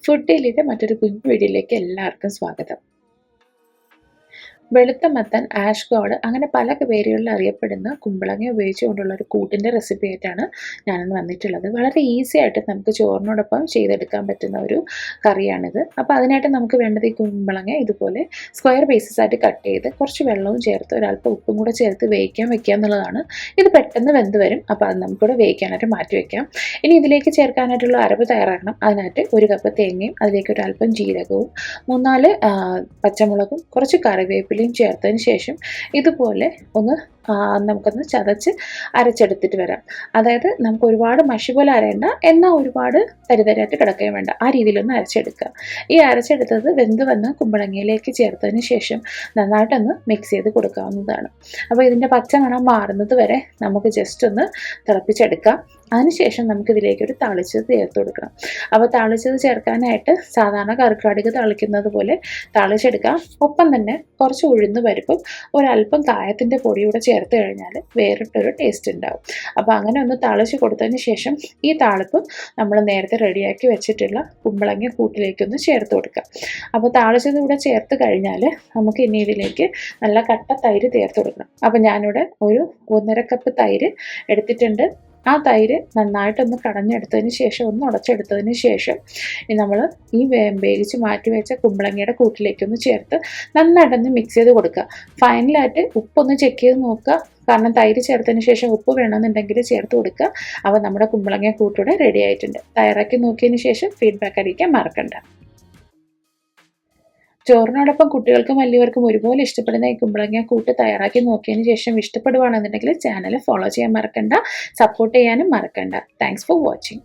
Food ഡെയിലിയുടെ മറ്റൊരു കുഞ്ഞു വീഡിയോയിലേക്ക് എല്ലാവർക്കും സ്വാഗതം. വെളുത്ത മത്തൻ, ആഷ് ഗോഡ് അങ്ങനെ പല പേരുകളിൽ അറിയപ്പെടുന്ന കുമ്പളങ്ങ ഉപയോഗിച്ചുകൊണ്ടുള്ള ഒരു കൂട്ടിൻ്റെ റെസിപ്പി ആയിട്ടാണ് ഞാനിന്ന് വന്നിട്ടുള്ളത്. വളരെ ഈസി ആയിട്ട് നമുക്ക് ചോറിനോടൊപ്പം ചെയ്തെടുക്കാൻ പറ്റുന്ന ഒരു കറിയാണിത്. അപ്പോൾ അതിനായിട്ട് നമുക്ക് വേണ്ടത് ഈ കുമ്പളങ്ങ ഇതുപോലെ സ്ക്വയർ പീസസ് ആയിട്ട് കട്ട് ചെയ്ത് കുറച്ച് വെള്ളവും ചേർത്ത് ഒരല്പം ഉപ്പും കൂടെ ചേർത്ത് വേവിക്കാൻ വെക്കുക എന്നുള്ളതാണ്. ഇത് പെട്ടെന്ന് വെന്ത് വരും. അപ്പോൾ അത് നമുക്കിവിടെ വേവിക്കാനായിട്ട് മാറ്റി വയ്ക്കാം. ഇനി ഇതിലേക്ക് ചേർക്കാനായിട്ടുള്ള അരവ് തയ്യാറാക്കണം. അതിനായിട്ട് 1 കപ്പ് തേങ്ങയും അതിലേക്ക് ഒരു അല്പം ജീരകവും 3-4 പച്ചമുളകും കുറച്ച് കറിവേപ്പിലയും ചേർത്തതിന് ശേഷം ഇതുപോലെ നമുക്കൊന്ന് ചതച്ച് അരച്ചെടുത്തിട്ട് വരാം. അതായത് നമുക്ക് ഒരുപാട് മഷി പോലെ അരയണ്ട, എന്നാൽ ഒരുപാട് തരിതരായിട്ട് കിടക്കുകയും വേണ്ട, ആ രീതിയിലൊന്ന് അരച്ചെടുക്കുക. ഈ അരച്ചെടുത്തത് വെന്ത് വന്ന് കുമ്പളങ്ങയിലേക്ക് ചേർത്തതിന് ശേഷം നന്നായിട്ടൊന്ന് മിക്സ് ചെയ്ത് കൊടുക്കാവുന്നതാണ്. അപ്പോൾ ഇതിൻ്റെ പച്ചമണം മാറുന്നത് വരെ നമുക്ക് ജസ്റ്റ് ഒന്ന് തിളപ്പിച്ചെടുക്കാം. അതിനുശേഷം നമുക്കിതിലേക്കൊരു താളിച്ചത് ചേർത്ത് കൊടുക്കണം. അപ്പോൾ താളിച്ചത് ചേർക്കാനായിട്ട് സാധാരണ കറിക്കടിക്ക് താളിക്കുന്നത് പോലെ താളിച്ചെടുക്കാം. ഒപ്പം തന്നെ കുറച്ച് ഉഴുന്ന് പരിപ്പും ഒരല്പം കായത്തിൻ്റെ പൊടിയൂടെ ചേർത്ത് കഴിഞ്ഞാൽ വേറിട്ടൊരു ടേസ്റ്റ് ഉണ്ടാവും. അപ്പോൾ അങ്ങനെ ഒന്ന് താളിച്ച് കൊടുത്തതിന് ശേഷം ഈ താളിപ്പ് നമ്മൾ നേരത്തെ റെഡിയാക്കി വെച്ചിട്ടുള്ള കുമ്പളങ്ങ കൂട്ടിലേക്കൊന്ന് ചേർത്ത് കൊടുക്കാം. അപ്പോൾ താളിച്ചത് കൂടെ ചേർത്ത് കഴിഞ്ഞാൽ നമുക്ക് ഇനി ഇതിലേക്ക് നല്ല കട്ട തൈര് ചേർത്ത് കൊടുക്കണം. അപ്പോൾ ഞാനിവിടെ ഒരു 1.5 കപ്പ് തൈര് എടുത്തിട്ടുണ്ട്. ആ തൈര് നന്നായിട്ടൊന്ന് കടഞ്ഞെടുത്തതിന് ശേഷം ഒന്ന് ഉടച്ചെടുത്തതിന് ശേഷം നമ്മൾ ഈ വേവിച്ച് മാറ്റി വെച്ച കുമ്പളങ്ങയുടെ കൂട്ടിലേക്കൊന്ന് ചേർത്ത് നന്നായിട്ടൊന്ന് മിക്സ് ചെയ്ത് കൊടുക്കുക. ഫൈനലായിട്ട് ഉപ്പൊന്ന് ചെക്ക് ചെയ്ത് നോക്കുക. കാരണം തൈര് ചേർത്തതിന് ശേഷം ഉപ്പ് വേണമെന്നുണ്ടെങ്കിൽ ചേർത്ത് കൊടുക്കുക. അപ്പോൾ നമ്മുടെ കുമ്പളങ്ങ കൂട്ടൂടെ റെഡി ആയിട്ടുണ്ട്. തയ്യാറാക്കി നോക്കിയതിന് ശേഷം ഫീഡ്ബാക്ക് അറിയിക്കാൻ മറക്കണ്ട. ചോറിനോടൊപ്പം കുട്ടികൾക്കും വലിയവർക്കും ഒരുപോലെ ഇഷ്ടപ്പെടുന്ന ഈ കുമ്പളങ്ങ കൂട്ട് തയ്യാറാക്കി നോക്കിയതിന് ശേഷം ഇഷ്ടപ്പെടുവാണെന്നുണ്ടെങ്കിൽ ചാനൽ ഫോളോ ചെയ്യാൻ മറക്കണ്ട, സപ്പോർട്ട് ചെയ്യാനും മറക്കണ്ട. Thanks for watching.